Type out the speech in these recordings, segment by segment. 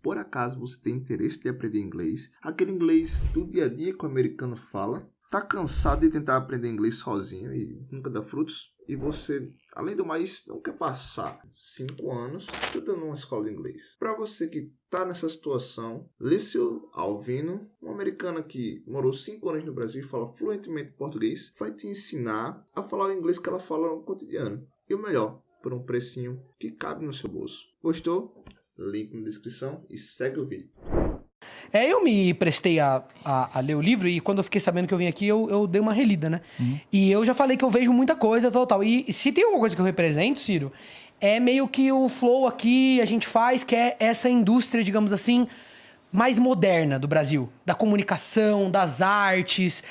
por acaso você tem interesse de aprender inglês, aquele inglês do dia a dia que o americano fala, tá cansado de tentar aprender inglês sozinho e nunca dá frutos, e você, além do mais, não quer passar 5 anos estudando numa escola de inglês. Para você que tá nessa situação, Lício Alvino, um americano que morou 5 anos no Brasil e fala fluentemente português, vai te ensinar a falar o inglês que ela fala no cotidiano. E o melhor, por um precinho que cabe no seu bolso. Gostou? Link na descrição e segue o vídeo. Eu me prestei a ler o livro e quando eu fiquei sabendo que eu vim aqui, eu dei uma relida, né? E eu já falei que eu vejo muita coisa, tal. E se tem alguma coisa que eu represento, Ciro, é meio que o flow aqui a gente faz, que é essa indústria, digamos assim, mais moderna do Brasil. Da comunicação, das artes,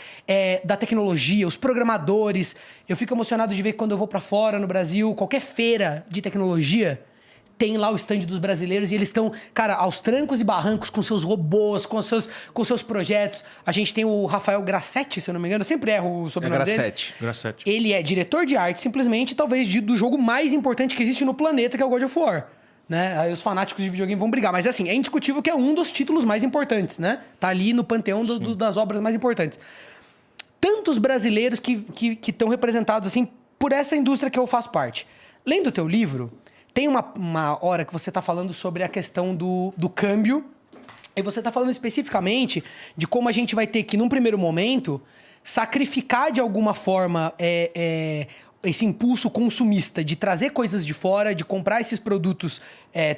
da tecnologia, os programadores. Eu fico emocionado de ver que quando eu vou pra fora no Brasil, qualquer feira de tecnologia, tem lá o stand dos brasileiros e eles estão, cara, aos trancos e barrancos com seus robôs, com seus projetos. A gente tem o Rafael Grassetti, se eu não me engano, eu sempre erro o sobrenome dele. Grassetti. Ele é diretor de arte, simplesmente, talvez, do jogo mais importante que existe no planeta, que é o God of War. Né? Aí os fanáticos de videogame vão brigar. Mas, assim, é indiscutível que é um dos títulos mais importantes, né? Tá ali no panteão das obras mais importantes. Tantos brasileiros que estão representados, assim, por essa indústria que eu faço parte. Lendo o teu livro, tem uma hora que você está falando sobre a questão do câmbio. E você está falando especificamente de como a gente vai ter que, num primeiro momento, sacrificar de alguma forma esse impulso consumista de trazer coisas de fora, de comprar esses produtos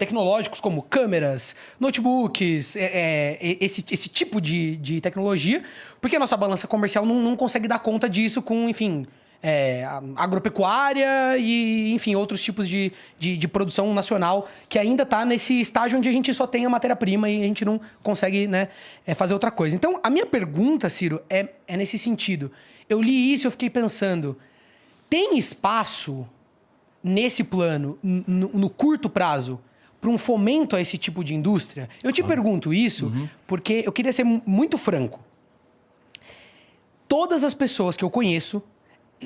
tecnológicos como câmeras, notebooks, esse tipo de tecnologia, porque a nossa balança comercial não consegue dar conta disso com, enfim, agropecuária e, enfim, outros tipos de produção nacional que ainda está nesse estágio onde a gente só tem a matéria-prima e a gente não consegue, né, fazer outra coisa. Então, a minha pergunta, Ciro, é nesse sentido. Eu li isso e eu fiquei pensando, tem espaço nesse plano, no curto prazo, para um fomento a esse tipo de indústria? Eu te pergunto isso porque eu queria ser muito franco. Todas as pessoas que eu conheço,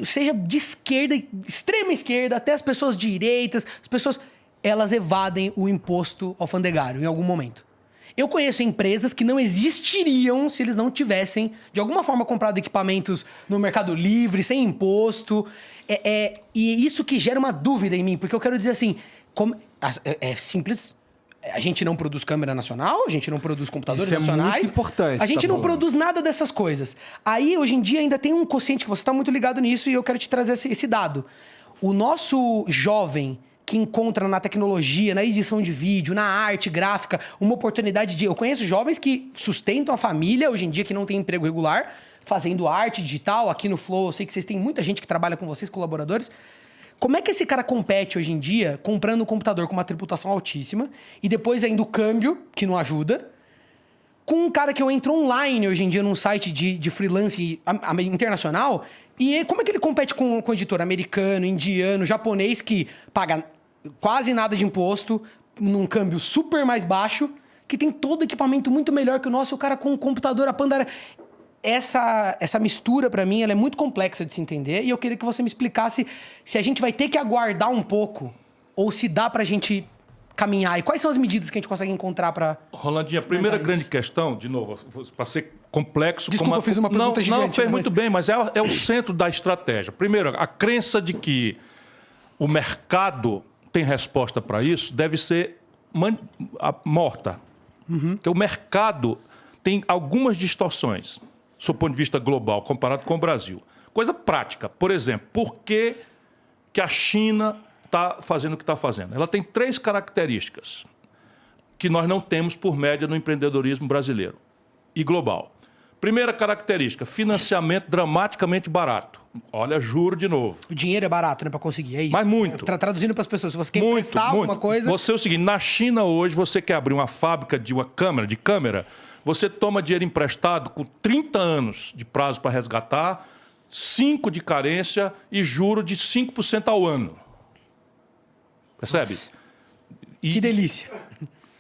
seja de esquerda, extrema esquerda, até as pessoas direitas, as pessoas, elas evadem o imposto alfandegário em algum momento. Eu conheço empresas que não existiriam se eles não tivessem, de alguma forma, comprado equipamentos no Mercado Livre, sem imposto. E isso que gera uma dúvida em mim, porque eu quero dizer assim, é simples. A gente não produz câmera nacional, a gente não produz computadores nacionais. Isso é muito importante. A gente não produz nada dessas coisas. Aí, hoje em dia, ainda tem um quociente que você está muito ligado nisso e eu quero te trazer esse dado. O nosso jovem que encontra na tecnologia, na edição de vídeo, na arte gráfica, uma oportunidade de... Eu conheço jovens que sustentam a família, hoje em dia, que não tem emprego regular, fazendo arte digital. Aqui no Flow, eu sei que vocês têm muita gente que trabalha com vocês, colaboradores. Como é que esse cara compete hoje em dia, comprando um computador com uma tributação altíssima, e depois ainda o câmbio, que não ajuda, com um cara que eu entro online hoje em dia num site de freelance internacional, e como é que ele compete com o editor americano, indiano, japonês, que paga quase nada de imposto, num câmbio super mais baixo, que tem todo o equipamento muito melhor que o nosso, e o cara com um computador, a Pandora... Essa mistura, para mim, ela é muito complexa de se entender e eu queria que você me explicasse se a gente vai ter que aguardar um pouco ou se dá pra gente caminhar. E quais são as medidas que a gente consegue encontrar para... Rolandinho, a primeira grande questão, de novo, para ser complexo... Desculpa, eu fiz uma pergunta gigante. Não, fez muito bem, mas é o centro da estratégia. Primeiro, a crença de que o mercado tem resposta para isso deve ser morta. Porque o mercado tem algumas distorções, do ponto de vista global, comparado com o Brasil. Coisa prática. Por exemplo, por que a China está fazendo o que está fazendo? Ela tem 3 características que nós não temos, por média, no empreendedorismo brasileiro e global. Primeira característica, financiamento dramaticamente barato. Olha, juro de novo. O dinheiro é barato, né, para conseguir, é isso? Mas muito. Traduzindo para as pessoas, se você quer emprestar alguma coisa... Você é o seguinte, na China hoje, você quer abrir uma fábrica de câmera, você toma dinheiro emprestado com 30 anos de prazo para resgatar, 5 de carência e juro de 5% ao ano. Percebe? Que delícia.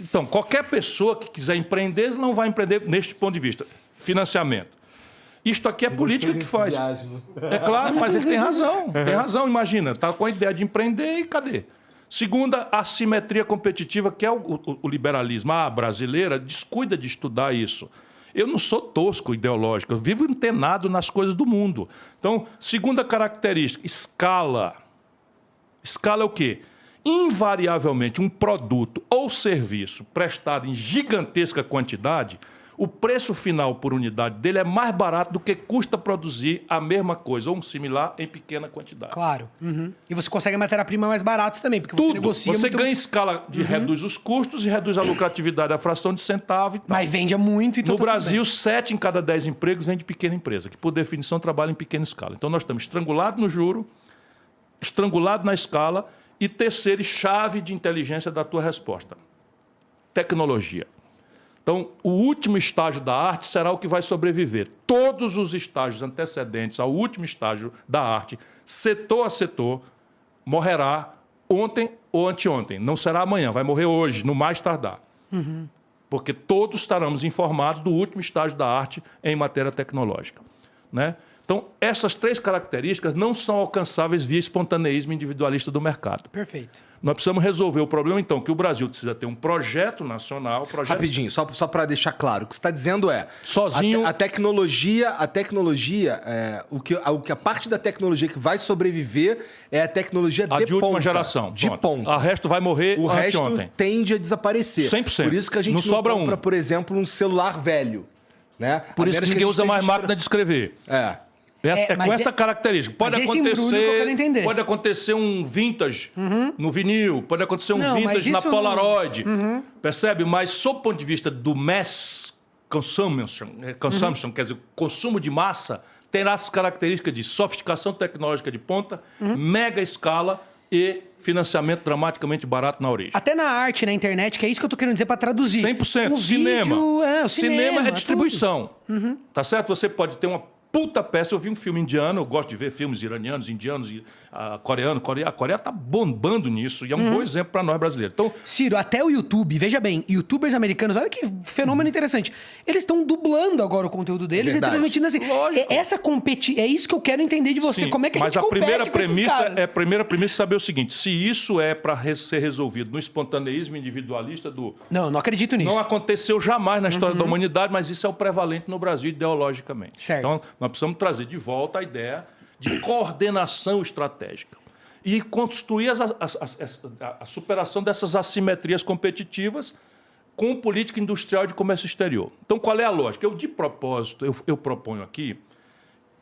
Então, qualquer pessoa que quiser empreender, não vai empreender neste ponto de vista. Financiamento. Isto aqui é política que faz. É claro, mas ele tem razão. Tem razão, imagina. Está com a ideia de empreender e cadê? Segunda, a assimetria competitiva, que é o liberalismo. A brasileira descuida de estudar isso. Eu não sou tosco ideológico, eu vivo antenado nas coisas do mundo. Então, segunda característica, escala. Escala é o quê? Invariavelmente, um produto ou serviço prestado em gigantesca quantidade, o preço final por unidade dele é mais barato do que custa produzir a mesma coisa, ou um similar, em pequena quantidade. Claro. E você consegue a matéria-prima mais barato também, porque você negocia Você muito... ganha escala de reduz os custos e reduz a lucratividade, a fração de centavo e tal. Mas vende muito e No Brasil, 7 em cada 10 empregos vem de pequena empresa, que por definição trabalha em pequena escala. Então nós estamos estrangulados no juro, estrangulado na escala e terceiro, chave de inteligência da tua resposta. Tecnologia. Então, o último estágio da arte será o que vai sobreviver. Todos os estágios antecedentes ao último estágio da arte, setor a setor, morrerá ontem ou anteontem. Não será amanhã, vai morrer hoje, no mais tardar. Porque todos estaremos informados do último estágio da arte em matéria tecnológica, né? Então, essas 3 características não são alcançáveis via espontaneísmo individualista do mercado. Perfeito. Nós precisamos resolver o problema, então, que o Brasil precisa ter um projeto nacional... Rapidinho, só para deixar claro, o que você está dizendo é... Sozinho... A tecnologia, a parte da tecnologia que vai sobreviver é a tecnologia de ponta. de última geração. De ponta. O resto vai morrer O resto anteontem. tende a desaparecer. 100%. Por isso que a gente não sobra compra, por exemplo, um celular velho. Né? Por isso que ninguém usa mais máquina de escrever. É com essa característica. Pode acontecer um vintage no vinil, pode acontecer um vintage na Polaroid. Percebe? Mas, sob o ponto de vista do mass consumption, quer dizer, consumo de massa, terá as características de sofisticação tecnológica de ponta, mega escala e financiamento dramaticamente barato na origem. Até na arte, na internet, que é isso que eu tô querendo dizer para traduzir. 100%. O Cinema. o cinema é distribuição. Tá certo? Você pode ter uma puta peça. Eu vi um filme indiano, eu gosto de ver filmes iranianos, indianos, coreanos. A Coreia tá bombando nisso e é um bom exemplo para nós brasileiros. Então, Ciro, até o YouTube, veja bem, youtubers americanos, olha que fenômeno interessante. Eles estão dublando agora o conteúdo deles e transmitindo assim. Lógico. É isso que eu quero entender de você. sim, Como é que a mas gente a primeira compete com esses premissa caras? a primeira premissa é saber o seguinte: se isso é para ser resolvido no espontaneísmo individualista do... Não acredito nisso. Não aconteceu jamais na história da humanidade, mas isso é o prevalente no Brasil ideologicamente. Certo. Então, nós precisamos trazer de volta a ideia de coordenação estratégica e construir a superação dessas assimetrias competitivas com política industrial de comércio exterior. Então, qual é a lógica? Eu, de propósito, eu proponho aqui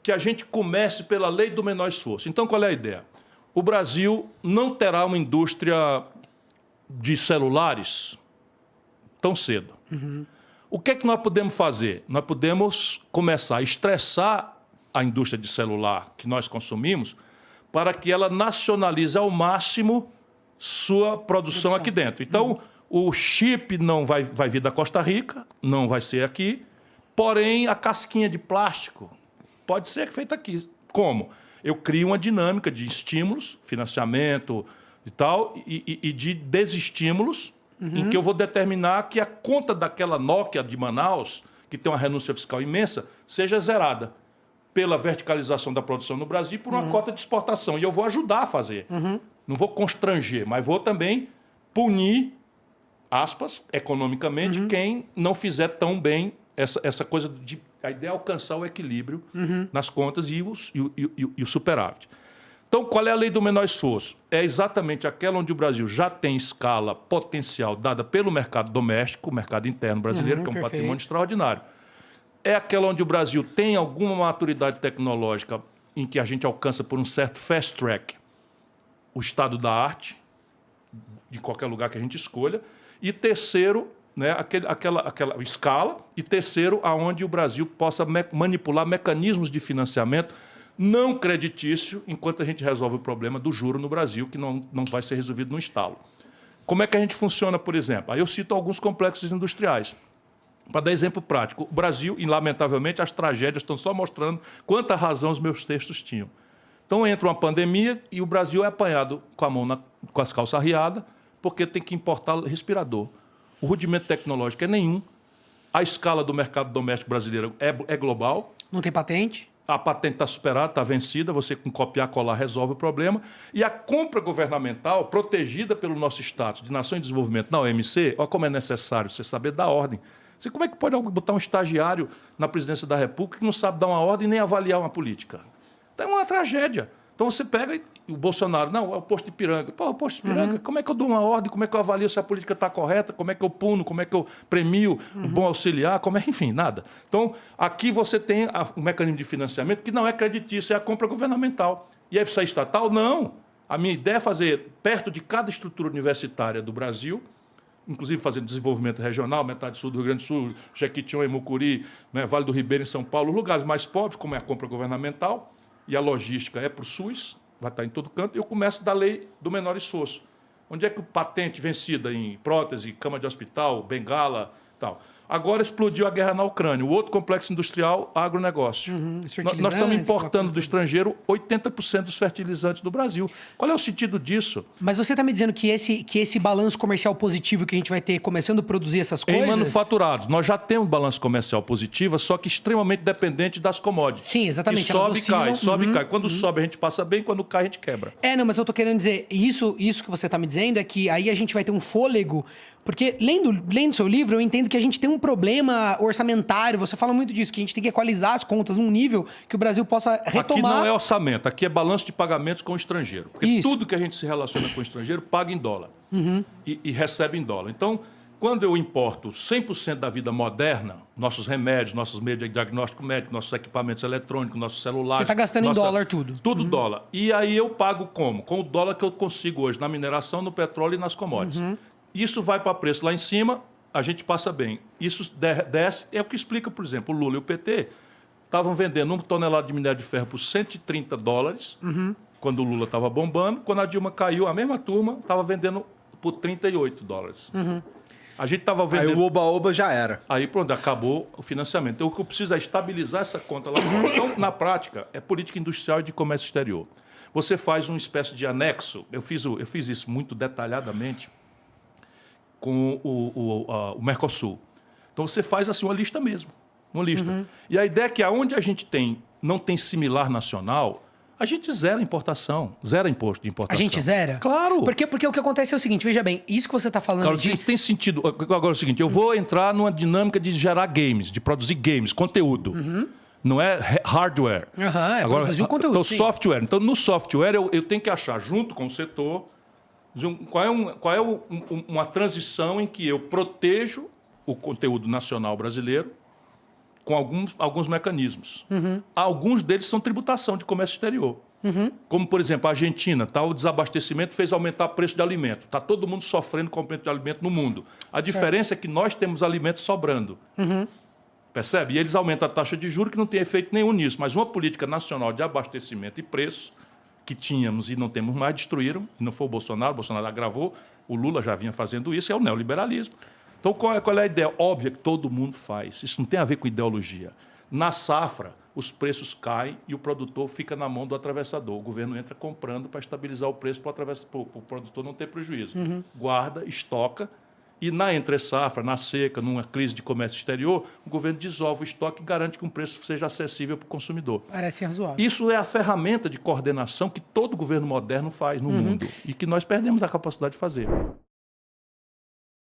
que a gente comece pela lei do menor esforço. Então, qual é a ideia? O Brasil não terá uma indústria de celulares tão cedo. O que é que nós podemos fazer? Nós podemos começar a estressar a indústria de celular que nós consumimos para que ela nacionalize ao máximo sua produção aqui dentro. Então, o chip não vai vir da Costa Rica, não vai ser aqui, porém, a casquinha de plástico pode ser feita aqui. Como? Eu crio uma dinâmica de estímulos, financiamento e tal, e de desestímulos, em que eu vou determinar que a conta daquela Nokia de Manaus, que tem uma renúncia fiscal imensa, seja zerada pela verticalização da produção no Brasil e por uma cota de exportação. E eu vou ajudar a fazer. Não vou constranger, mas vou também punir, aspas, economicamente, quem não fizer tão bem essa coisa de... A ideia é alcançar o equilíbrio nas contas e o superávit. Então, qual é a lei do menor esforço? É exatamente aquela onde o Brasil já tem escala potencial dada pelo mercado doméstico, o mercado interno brasileiro, que é um patrimônio extraordinário. É aquela onde o Brasil tem alguma maturidade tecnológica em que a gente alcança por um certo fast track o estado da arte, de qualquer lugar que a gente escolha. E terceiro, né, aquela escala. E terceiro, aonde o Brasil possa manipular mecanismos de financiamento não creditício enquanto a gente resolve o problema do juro no Brasil, que não vai ser resolvido no estalo. Como é que a gente funciona, por exemplo? Aí eu cito alguns complexos industriais. Para dar exemplo prático, o Brasil, e lamentavelmente as tragédias estão só mostrando quanta razão os meus textos tinham. Então entra uma pandemia e o Brasil é apanhado com a mão com as calças arriadas, porque tem que importar respirador. O rudimento tecnológico é nenhum. A escala do mercado doméstico brasileiro é global. Não tem patente? a patente está superada, está vencida, você com copiar, colar resolve o problema. E a compra governamental, protegida pelo nosso status de nação em desenvolvimento na OMC, olha como é necessário você saber dar ordem. Você, como é que pode botar um estagiário na presidência da República que não sabe dar uma ordem nem avaliar uma política? Então é uma tragédia. Então você pega e o Bolsonaro, não, é o posto de Ipiranga. Pô, o posto de Ipiranga, como é que eu dou uma ordem? Como é que eu avalio se a política está correta? Como é que eu puno? Como é que eu premio um bom auxiliar? Como é, enfim, nada. Então, aqui você tem um mecanismo de financiamento que não é creditício, é a compra governamental. E aí precisa estatal? Não. A minha ideia é fazer perto de cada estrutura universitária do Brasil, inclusive fazendo desenvolvimento regional, metade sul do Rio Grande do Sul, Jequitinhonha, Mucuri, né, Vale do Ribeira, em São Paulo, lugares mais pobres, como é a compra governamental, e a logística é para o SUS, vai estar em todo canto, eu começo da lei do menor esforço. Onde é que o patente vencida em prótese, cama de hospital, bengala, tal. Agora explodiu a guerra na Ucrânia, o outro complexo industrial, agronegócio. Nós estamos importando do estrangeiro 80% dos fertilizantes do Brasil. Qual é o sentido disso? Mas você está me dizendo que esse balanço comercial positivo que a gente vai ter começando a produzir essas coisas... Em manufaturados, nós já temos balanço comercial positivo, só que extremamente dependente das commodities. Sim, exatamente. Que sobe e cai, sobe e cai. Quando sobe a gente passa bem, quando cai a gente quebra. Não, mas eu tô querendo dizer, isso que você tá me dizendo é que aí a gente vai ter um fôlego, porque lendo seu livro eu entendo que a gente tem um problema orçamentário, você fala muito disso, que a gente tem que equalizar as contas num nível que o Brasil possa retomar... Aqui não é orçamento, aqui é balanço de pagamentos com o estrangeiro. Porque Isso. tudo que a gente se relaciona com o estrangeiro paga em dólar e recebe em dólar. Então, quando eu importo 100% da vida moderna, nossos remédios, nossos meios de diagnóstico médico, nossos equipamentos eletrônicos, nossos celulares... Você está gastando em dólar tudo. Tudo dólar. E aí eu pago como? Com o dólar que eu consigo hoje na mineração, no petróleo e nas commodities. Isso vai para preço lá em cima, a gente passa bem. Isso desce, é o que explica, por exemplo, o Lula e o PT estavam vendendo 1 tonelada de minério de ferro por $130, quando o Lula estava bombando. Quando a Dilma caiu, a mesma turma estava vendendo por $38. A gente estava vendendo... Aí o oba-oba já era. Aí pronto, acabou o financiamento. Então o que eu preciso é estabilizar essa conta lá fora. Então, na prática, é política industrial e de comércio exterior. Você faz uma espécie de anexo, eu fiz isso muito detalhadamente, com o Mercosul. Então, você faz assim uma lista mesmo. Uma lista. E a ideia é que aonde a gente não tem similar nacional, a gente zera a importação, zera imposto de importação. A gente zera? Claro. Porque o que acontece é o seguinte, veja bem, isso que você está falando Claro, de... tem sentido. Agora é o seguinte, eu vou entrar numa dinâmica de gerar games, de produzir games, conteúdo. Não é hardware. Agora, produzir o conteúdo, então, sim. software. Então, no software, eu tenho que achar, junto com o setor, qual é uma transição em que eu protejo o conteúdo nacional brasileiro com alguns mecanismos. Alguns deles são tributação de comércio exterior. Como, por exemplo, a Argentina, o desabastecimento fez aumentar o preço de alimento. Está todo mundo sofrendo com o aumento de alimento no mundo. A diferença é que nós temos alimentos sobrando. Percebe? E eles aumentam a taxa de juros, que não tem efeito nenhum nisso. Mas uma política nacional de abastecimento e preço, que tínhamos e não temos mais, destruíram. E não foi o Bolsonaro agravou. O Lula já vinha fazendo isso, é o neoliberalismo. Então, qual é a ideia? Óbvia que todo mundo faz. Isso não tem a ver com ideologia. Na safra, os preços caem e o produtor fica na mão do atravessador. O governo entra comprando para estabilizar o preço para o produtor não ter prejuízo. Guarda, estoca, e na entre-safra, na seca, numa crise de comércio exterior, o governo dissolve o estoque e garante que um preço seja acessível para o consumidor. Parece razoável. Isso é a ferramenta de coordenação que todo governo moderno faz no mundo e que nós perdemos a capacidade de fazer.